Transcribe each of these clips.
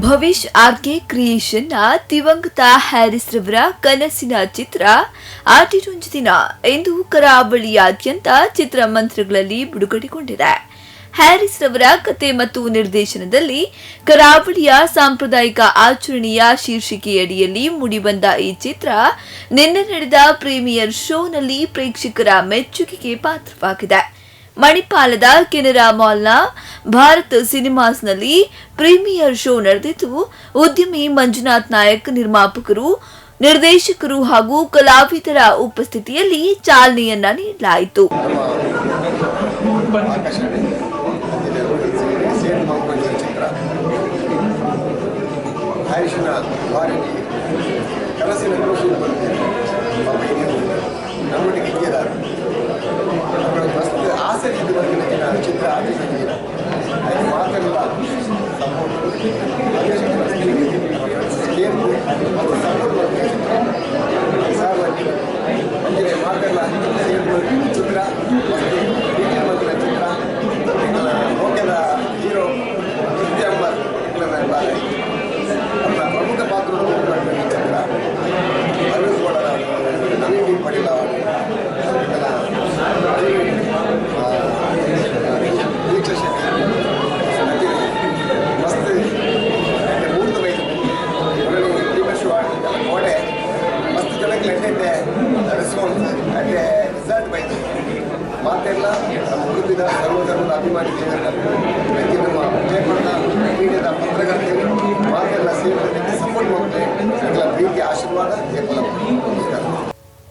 Bhavish RK creation ದಿವಂಗತ Harris ರವರ ಕನಸಿನ ಚಿತ್ರ ಆಟಿರೊಂದು ದಿನ ಎಂದು ಕರಾವಳಿಯಾದ್ಯಂತ ಚಿತ್ರಮಂದಿರಗಳಲ್ಲಿ ಬಿಡುಗಡೆಗೊಂಡಿದೆ. ಹ್ಯಾರಿಸ್ ರವರ ಕತೆ ಮತ್ತು ನಿರ್ದೇಶನದಲ್ಲಿ ಕರಾವಳಿಯ ಸಾಂಪ್ರದಾಯಿಕ ಆಚರಣೆಯ ಶೀರ್ಷಿಕೆಯಡಿಯಲ್ಲಿ ಮೂಡಿಬಂದ ಈ ಚಿತ್ರ ನಿನ್ನೆ ನಡೆದ ಪ್ರೀಮಿಯರ್ ಶೋನಲ್ಲಿ ಪ್ರೇಕ್ಷಕರ ಮೆಚ್ಚುಗೆಗೆ ಪಾತ್ರವಾಗಿದೆ. ಮಣಿಪಾಲದ ಕೆನರಾ ಮಾಲ್ನ ಭಾರತ್ ಸಿನಿಮಾಸ್ನಲ್ಲಿ ಪ್ರೀಮಿಯರ್ ಶೋ ನಡೆದಿದ್ದು, ಉದ್ಯಮಿ ಮಂಜುನಾಥ್ ನಾಯಕ್, ನಿರ್ಮಾಪಕರು, ನಿರ್ದೇಶಕರು ಹಾಗೂ ಕಲಾವಿದರ ಉಪಸ್ಥಿತಿಯಲ್ಲಿ ಚಾಲನೆಯನ್ನ ನೀಡಲಾಯಿತು. ಚಿತ್ರ ಹೀರೋ ಪ್ರಮುಖ ಪಾತ್ರ ಚಿತ್ರ ನವೀನ್ ಪಡೀಲ್ ರಿಸಲ್ಟ್ ಬೈತು ಮಾತೆಲ್ಲ ನಮ್ಮ ಉಡುಪಿದ ಸರ್ವಧರ್ಮದ ಅಭಿಮಾನಿ ನಮ್ಮ ವಿಜಯಪುರದ ಮೀಡಿಯಾದ ಪತ್ರಕರ್ತರು ಮಾತೆಲ್ಲ ಸೇರಿದಕ್ಕೆ ಸಪೋರ್ಟ್ ಮಾಡ್ತಾರೆ. ಪ್ರೀತಿ ಆಶೀರ್ವಾದ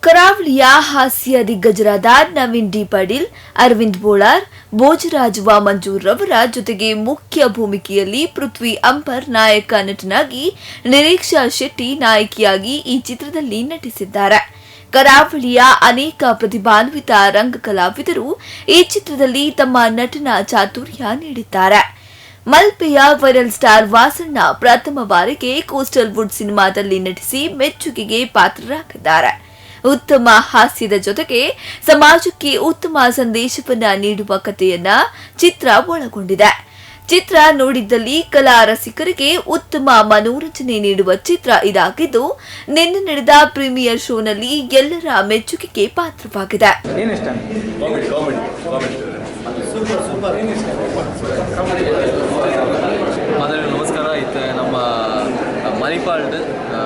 ಕರಾವಳಿಯ ಹಾಸ್ಯ ದಿಗ್ಗಜರಾದ ನವೀನ್ ಡಿ ಪಾಟೀಲ್, ಅರವಿಂದ್ ಬೋಳಾರ್, ಭೋಜರಾಜ್ ಮಂಜೂರ್ ರವರ ಜೊತೆಗೆ ಮುಖ್ಯ ಭೂಮಿಕೆಯಲ್ಲಿ ಪೃಥ್ವಿ ಅಂಬರ್ ನಾಯಕ ನಟನಾಗಿ, ನಿರೀಕ್ಷಾ ಶೆಟ್ಟಿ ನಾಯಕಿಯಾಗಿ ಈ ಚಿತ್ರದಲ್ಲಿ ನಟಿಸಿದ್ದಾರೆ. ಕರಾವಳಿಯ ಅನೇಕ ಪ್ರತಿಭಾನ್ವಿತ ರಂಗ ಕಲಾವಿದರು ಈ ಚಿತ್ರದಲ್ಲಿ ತಮ್ಮ ನಟನ ಚಾತುರ್ಯ ನೀಡಿದ್ದಾರೆ. ಮಲ್ಪೆಯ ವೈರಲ್ ಸ್ಟಾರ್ ವಾಸಣ್ಣ ಪ್ರಥಮ ಬಾರಿಗೆ ಕೋಸ್ಟಲ್ ವುಡ್ ಸಿನಿಮಾದಲ್ಲಿ ನಟಿಸಿ ಮೆಚ್ಚುಗೆಗೆ ಪಾತ್ರರಾಗಿದ್ದಾರೆ. ಉತ್ತಮ ಹಾಸ್ಯದ ಜೊತೆಗೆ ಸಮಾಜಕ್ಕೆ ಉತ್ತಮ ಸಂದೇಶವನ್ನ ನೀಡುವ ಕಥೆಯನ್ನ ಚಿತ್ರ ಒಳಗೊಂಡಿದೆ. ಚಿತ್ರ ನೋಡಿದ್ದಲ್ಲಿ ಕಲಾ ರಸಿಕರಿಗೆ ಉತ್ತಮ ಮನೋರಂಜನೆ ನೀಡುವ ಚಿತ್ರ ಇದಾಗಿದ್ದು, ನಿನ್ನೆ ನಡೆದ ಪ್ರೀಮಿಯರ್ ಶೋನಲ್ಲಿ ಎಲ್ಲರ ಮೆಚ್ಚುಗೆಗೆ ಪಾತ್ರವಾಗಿದೆ. ನಮಸ್ಕಾರ. ಇತ್ತು ನಮ್ಮ ಮಣಿಪಾಲ್ಡ್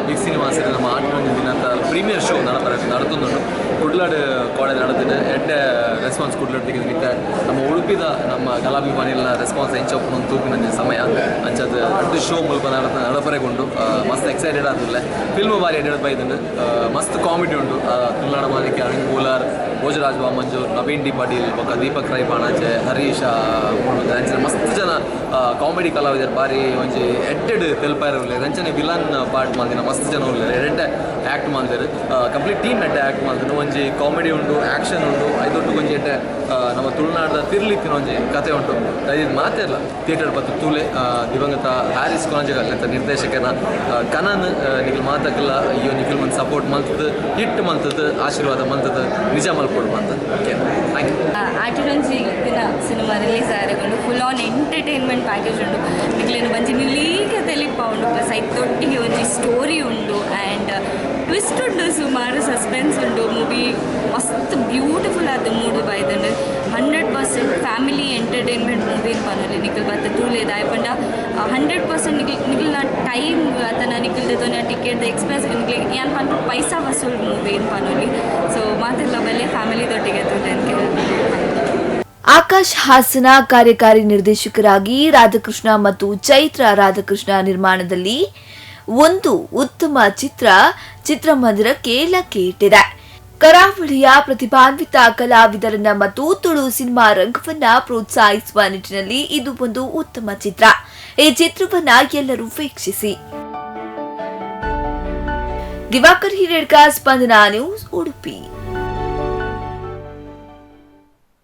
ಬಿಗ್ ಸಿನಿಮಾಸ್ ನಮ್ಮ ಆಟೊಂದು ದಿನ ಅಂತ ಪ್ರೀಮಿಯರ್ ಶೋ നടത്തുന്നുണ്ട്. ಕುಡ್ಲಾಡ್ ಕಾಲೇಜ್ ನಡೆದಿದೆ. ಎಡ್ಡೆ ರೆಸ್ಪಾನ್ಸ್ ಕುಡ್ಲಾಡ್ ತೆಗೆದಿತ್ತು. ನಮ್ಮ ಉಡುಪಿದ ನಮ್ಮ ಕಲಾಭಿಮಾನಿಗಳ ರೆಸ್ಪಾನ್ಸ್ ಹೆಂಚಪ್ಪನ ತೂಪಿನ ಸಮಯ ಅಂಚದ ಅಡ್ಡು ಶೋ ಮೂಲಕ ನಡಪರೆಗೊಂಡು ಮಸ್ತ್ ಎಕ್ಸೈಟೆಡ್ ಆದಿಲ್ಲ. ಫಿಲ್ಮ್ ಬಾರಿ ಎಡ್ಡೆ ಬೈದನು. ಮಸ್ತ್ ಕಾಮಿಡಿ ಉಂಟು. ತುಳುನಾಡ ಮಾಲಿಕೆ ಅರವಿಂದ್ ಬೋಲಾರ್, ಭೋಜರಾಜ್ ಮಂಜೂರ್, ನವೀನ್ ಡಿ ಪಾಟೀಲ್, ದೀಪಕ್ ರೈ ಪಾಣಾಚೆ, ಹರೀಶ ಮಸ್ತ್ ಜನ ಕಾಮಿಡಿ ಕಲಾವಿದರು ಬಾರಿ ಒಂಜಿ ಎಡ್ಡೆಡ್ ತೆಲ್ಪಾಯಿರಲ್ಲ. ರಂಚನೆ ವಿಲನ್ ಪಾರ್ಟ್ ಮಾಡಿನ ಮಸ್ತ್ ಜನ ಉಳ್ಳಾರೆ. ಎಡ್ಡೆ ಆ್ಯಕ್ಟ್ ಮಾಡಿದ್ರು. ಕಂಪ್ಲೀಟ್ ಟೀಮ್ ಎಡ್ಡೆ ಆ್ಯಕ್ಟ್ ಮಾಡಿದ್ರು. ಒಂಜಿ ಕಾಮಿಡಿ ಉಂಟು, ಆ್ಯಕ್ಷನ್ ಉಂಟು. ಐದೊಟ್ಟು ಒಂಜಿ ಎಡ್ಡೆ ನಮ್ಮ ತುಳುನಾಡದ ತಿರ್ಲಿತ್ತಿನ ಒಂಜಿ ಕತೆ ಉಂಟು. ಇದು ಮಾತೇ ಇಲ್ಲ. ಥಿಯೇಟರ್ ಬತ್ತು ತೂಲೆ ದಿವಂಗತ ಹ್ಯಾರಿಸ್ ಕೊನಂಜಗಲ್ ಅಂತ ನಿರ್ದೇಶಕನ ಕನನ್ ನಿಖಿಲ್ ಮಾತಕ್ಕೆಲ್ಲ ಅಯ್ಯೋ ನಿಖಿಲ್ ಒಂದು ಸಪೋರ್ಟ್ ಮಲ್ತದ್ದು, ಹಿಟ್ ಮಲ್ತದ್ದು, ಆಶೀರ್ವಾದ ಮಲ್ತದ್ದು, ನಿಜ ಮಲ್ಕೊಡು ಅಂತ. Okay, thank you. ಆಟಿರೊಂದು ದಿನ ಸಿನಿಮಾ ರಿಲೀಸ್ ಆರೆಗೊಂಡು ಫುಲ್ ಆನ್ ಎಂಟರ್ಟೈನ್ಮೆಂಟ್ ಪ್ಯಾಕೇಜ್ ಉಂಟು. ನಿಖಿಲೇನು ಬಂಜಿ ನಿಲೀಗ ತೆಲಿಪ ಉಂಡು. ಪ್ಲಸ್ ಐತೊಟ್ಟಿಗೆ ಒಂಜಿ ಸ್ಟೋರಿ ಉಂಡು ಆ್ಯಂಡ್ ಟ್ವಿಸ್ಟ್ ಉಂಡು, ಸುಮಾರು ಸಸ್ಪೆನ್ಸ್ ಉಂಡು. ಮೂವಿ ಮಸ್ತ್ ಬ್ಯೂಟಿಫುಲ್ ಆದ ಮೂಡು ಬಾಯ್ದಂಡು 100% ಫ್ಯಾಮಿಲಿ ಎಂಟರ್ಟೈನ್ಮೆಂಟ್ ಮೂವಿ ಪನೋಲಿ. ನಿಖಿಲ್ ಬತ್ತ ತೂಲೆ ದಾಯಪಂಡ 100% ನಿಖಿಲ್ನ ಟೈಮ್ ಅತನ ನಿಖಿಲ್ದತೋನ ಟಿಕೆಟ್ ಎಕ್ಸ್ಪೆನ್ಸ್ ನಿಖಿಲ್ ಏನು ಪಂಡ ಪೈಸಾ ವಸೂಲ್ ಮೂವಿ ಪನೋಲಿ. ಸೊ ಮಾತೆಲ್ಲ ಬಲ್ಲೆ ಫ್ಯಾಮಿಲಿದೊಟ್ಟಿಗೆ ತೂಲೆ ಅಂತ. ಆಕಾಶ್ ಹಾಸನ ಕಾರ್ಯಕಾರಿ ನಿರ್ದೇಶಕರಾಗಿ ರಾಧಾಕೃಷ್ಣ ಮತ್ತು ಚೈತ್ರ ರಾಧಾಕೃಷ್ಣ ನಿರ್ಮಾಣದಲ್ಲಿ ಒಂದು ಉತ್ತಮ ಚಿತ್ರಮಂದಿರಕ್ಕೆ ಲಗ್ಗೆ ಇಟ್ಟಿದೆ. ಕರಾವಳಿಯ ಪ್ರತಿಭಾನ್ವಿತ ಕಲಾವಿದರನ್ನ ಮತ್ತು ತುಳು ಸಿನಿಮಾ ರಂಗವನ್ನ ಪ್ರೋತ್ಸಾಹಿಸುವ ನಿಟ್ಟಿನಲ್ಲಿ ಇದು ಒಂದು ಉತ್ತಮ ಚಿತ್ರ. ಈ ಚಿತ್ರವನ್ನ ಎಲ್ಲರೂ ವೀಕ್ಷಿಸಿ. ದಿವಾಕರ್ ಹಿರೇಡ್ಕ, ಸ್ಪಂದನ ನ್ಯೂಸ್, ಉಡುಪಿ.